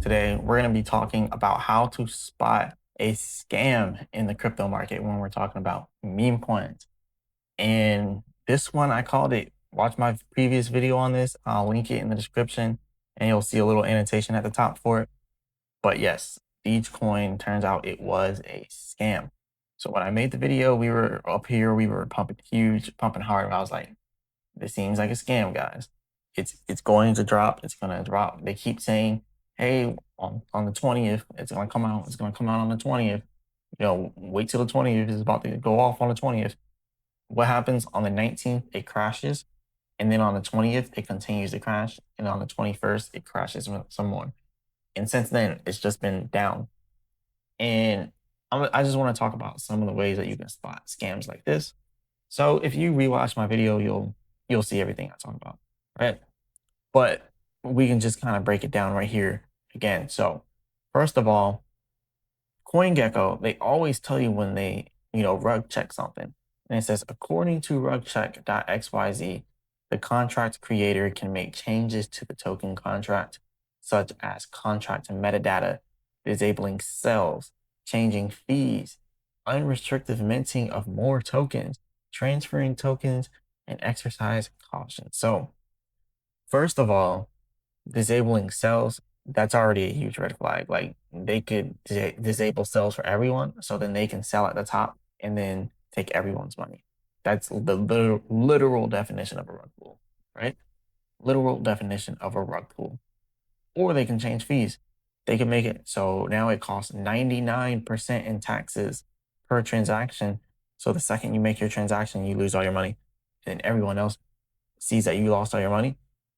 Today, we're going to be talking about how to spot a scam in the crypto market when we're talking about meme coins. And this one, I called it. Watch my previous video on this. I'll link it in the description and you'll see a little annotation at the top for it. But yes, DEGE coin turns out it was a scam. So when I made the video, we were up here, we were pumping huge, pumping hard. I was like, this seems like a scam, guys. It's going to drop. It's going to drop. They keep saying, hey, on the 20th, it's going to come out. It's going to come out on the 20th. Wait till the 20th. It's about to go off on the 20th. What happens on the 19th? It crashes. And then on the 20th, it continues to crash. And on the 21st, it crashes some more. And since then, it's just been down. And I just want to talk about some of the ways that you can spot scams like this. So if you rewatch my video, you'll see everything I talk about, right? But we can just kind of break it down right here again. So first of all, CoinGecko, they always tell you when they, rug check something. And it says, according to rugcheck.xyz, the contract creator can make changes to the token contract, such as contract metadata, disabling sales, changing fees, unrestricted minting of more tokens, transferring tokens, and exercise caution. So first of all, disabling sales, that's already a huge red flag. Like they could disable sales for everyone, so then they can sell at the top and then take everyone's money. That's the literal definition of a rug pull, right? Literal definition of a rug pull. Or they can change fees. They can make it so now it costs 99% in taxes per transaction. So the second you make your transaction, you lose all your money. And everyone else sees that you lost all your money.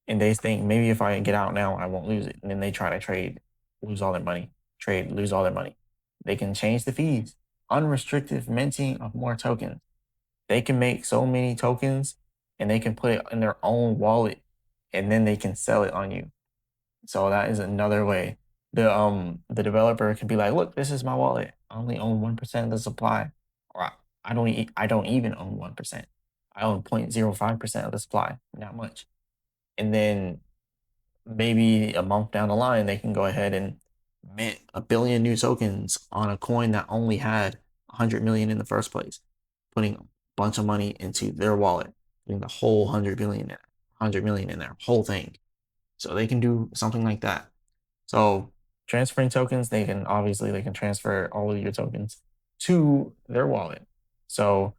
And they think maybe if I get out now, I won't lose it. And then they try to trade, lose all their money, trade, lose all their money. They can change the fees, unrestricted minting of more tokens. They can make so many tokens and they can put it in their own wallet and then they can sell it on you. So that is another way. The developer can be like, look, this is my wallet. I only own 1% of the supply. Or I don't even own 1%. I own 0.05% of the supply, not much. And then maybe a month down the line, they can go ahead and mint a billion new tokens on a coin that only had 100 million in the first place, putting a bunch of money into their wallet, putting the whole 100 million in there, whole thing. So they can do something like that. So transferring tokens, they can transfer all of your tokens to their wallet. So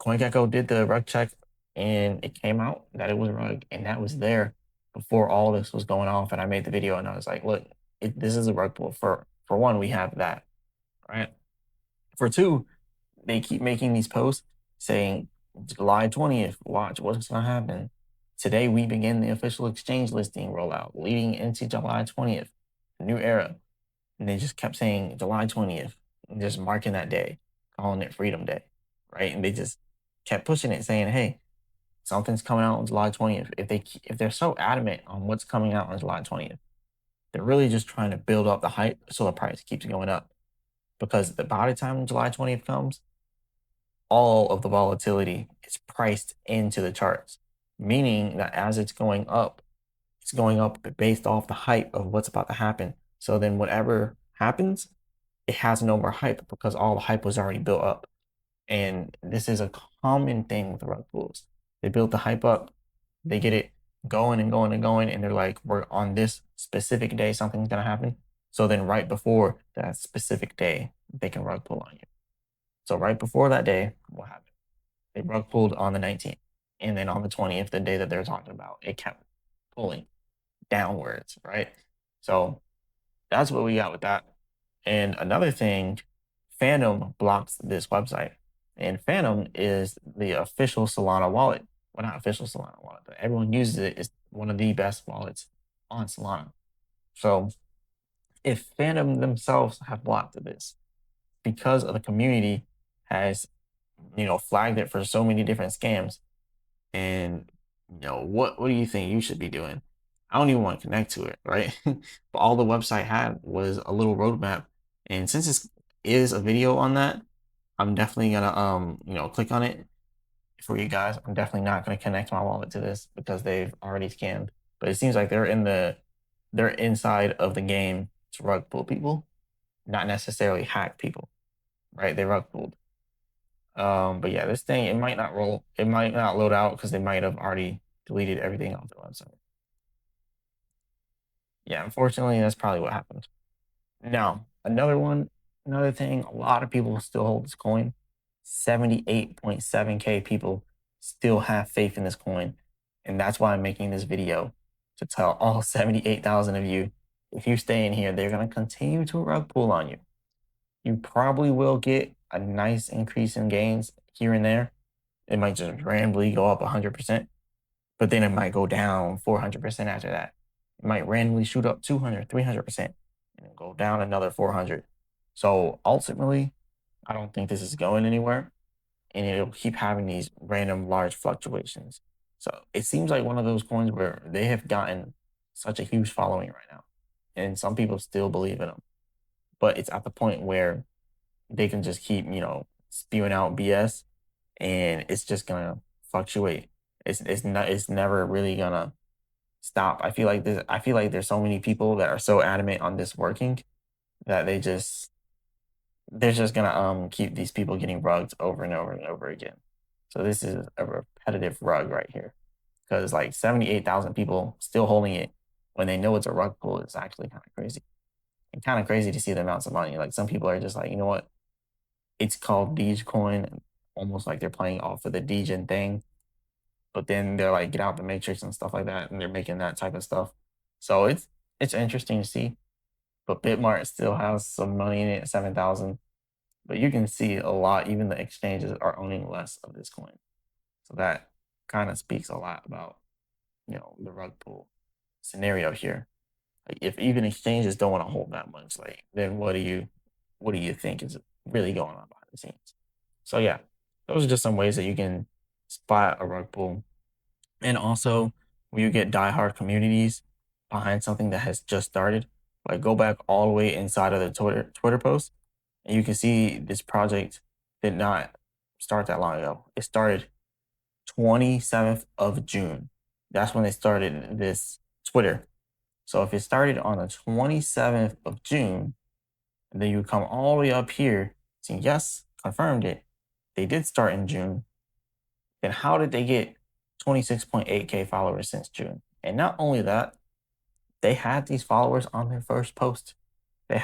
CoinGecko did the rug check and it came out that it was a rug and that was there before all this was going off. And I made the video and I was like, look, this is a rug pull. For one, we have that, right? For two, they keep making these posts saying July 20th, watch what's going to happen. Today, we begin the official exchange listing rollout leading into July 20th, a new era. And they just kept saying July 20th, just marking that day, calling it Freedom Day, right? And they just kept pushing it, saying, hey, something's coming out on July 20th. If they're so adamant on what's coming out on July 20th, they're really just trying to build up the hype so the price keeps going up. Because by the time July 20th comes, all of the volatility is priced into the charts, meaning that as it's going up based off the hype of what's about to happen. So then whatever happens, it has no more hype because all the hype was already built up. And this is a common thing with rug pulls. They build the hype up, they get it going and going and going, and they're like, we're on this specific day, something's gonna happen. So then right before that specific day, they can rug pull on you. So right before that day, what happened? They rug pulled on the 19th. And then on the 20th, the day that they're talking about, it kept pulling downwards, right? So that's what we got with that. And another thing, Phantom blocks this website. And Phantom is the official Solana wallet. Well, not official Solana wallet, but everyone uses it. It's one of the best wallets on Solana. So if Phantom themselves have blocked this because of the community has, flagged it for so many different scams, and what do you think you should be doing? I don't even want to connect to it, right? But all the website had was a little roadmap, and since this is a video on that, I'm definitely gonna click on it for you guys. I'm definitely not gonna connect my wallet to this because they've already scammed. But it seems like they're in the they're inside of the game to rug pull people, not necessarily hack people, right? They rug pulled. But yeah, this thing, it might not roll, it might not load out because they might have already deleted everything off the website. Yeah, unfortunately, that's probably what happened. Now, another thing, a lot of people still hold this coin. 78.7K people still have faith in this coin. And that's why I'm making this video, to tell all 78,000 of you, if you stay in here, they're going to continue to rug pull on you. You probably will get a nice increase in gains here and there. It might just randomly go up 100%, but then it might go down 400% after that. It might randomly shoot up 200, 300%, and then go down another 400. So ultimately, I don't think this is going anywhere, and it'll keep having these random large fluctuations. So it seems like one of those coins where they have gotten such a huge following right now, and some people still believe in them. But it's at the point where they can just keep, spewing out BS, and it's just gonna fluctuate. It's never really gonna stop. I feel like there's so many people that are so adamant on this working that they're just gonna keep these people getting rugged over and over and over again. So this is a repetitive rug right here, because like 78,000 people still holding it when they know it's a rug pull is actually kind of crazy, and kind of crazy to see the amounts of money. Like some people are just like, you know what? It's called DEGE coin, almost like they're playing off of the DEGE thing, but then they're like, get out the matrix and stuff like that, and they're making that type of stuff. So it's interesting to see. But Bitmart still has some money in it, 7,000. But you can see a lot, even the exchanges are owning less of this coin. So that kind of speaks a lot about, the rug pull scenario here. Like if even exchanges don't want to hold that much, like then what do you think is really going on behind the scenes? So yeah, those are just some ways that you can spot a rug pull. And also, when you get diehard communities behind something that has just started, like go back all the way inside of the Twitter post, and you can see this project did not start that long ago. It started 27th of June. That's when they started this Twitter. So if it started on the 27th of June, and then you come all the way up here, saying yes, confirmed it, they did start in June, then how did they get 26.8K followers since June? And not only that, they had these followers on their first post. Right?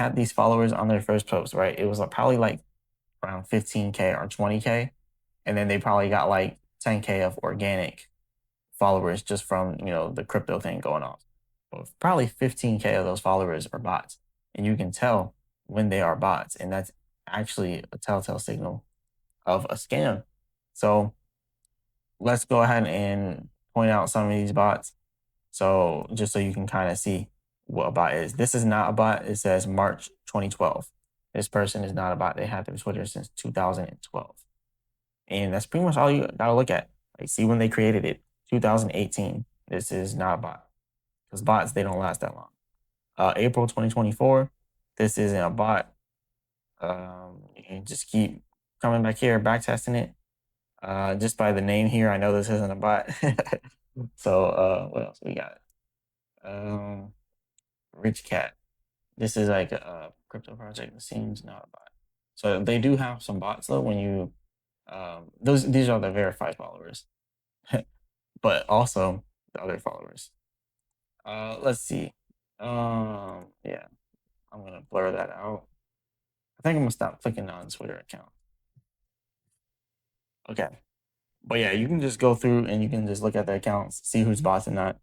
It was probably like around 15K or 20K. And then they probably got like 10K of organic followers just from, the crypto thing going on. But probably 15K of those followers are bots. And you can tell when they are bots. And that's actually a telltale signal of a scam. So let's go ahead and point out some of these bots. So just so you can kind of see what a bot is. This is not a bot. It says March 2012. This person is not a bot. They had their Twitter since 2012. And that's pretty much all you gotta look at. Like see when they created it, 2018. This is not a bot. Because bots, they don't last that long. April 2024. This isn't a bot. You just keep coming back here, back testing it. Just by the name here, I know this isn't a bot. So what else we got? Rich Cat. This is like a crypto project. It seems not a bot. So they do have some bots though. When you these are the verified followers, but also the other followers. Let's see. Yeah, I'm gonna blur that out. I think I'm gonna stop clicking on Twitter account. Okay. But yeah, you can just go through and you can just look at the accounts, see who's bots and not.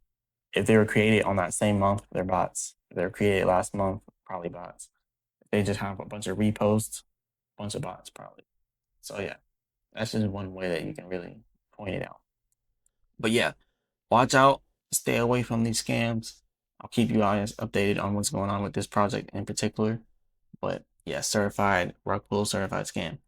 If they were created on that same month, they're bots. If they were created last month, probably bots. If they just have a bunch of reposts, bunch of bots probably. So yeah, that's just one way that you can really point it out. But yeah, watch out, stay away from these scams. I'll keep you guys updated on what's going on with this project in particular. But yeah, certified rug pull, certified scam.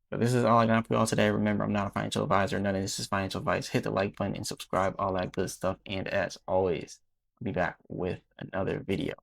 But this is all I got for y'all today. Remember, I'm not a financial advisor. None of this is financial advice. Hit the like button and subscribe, all that good stuff. And as always, I'll be back with another video.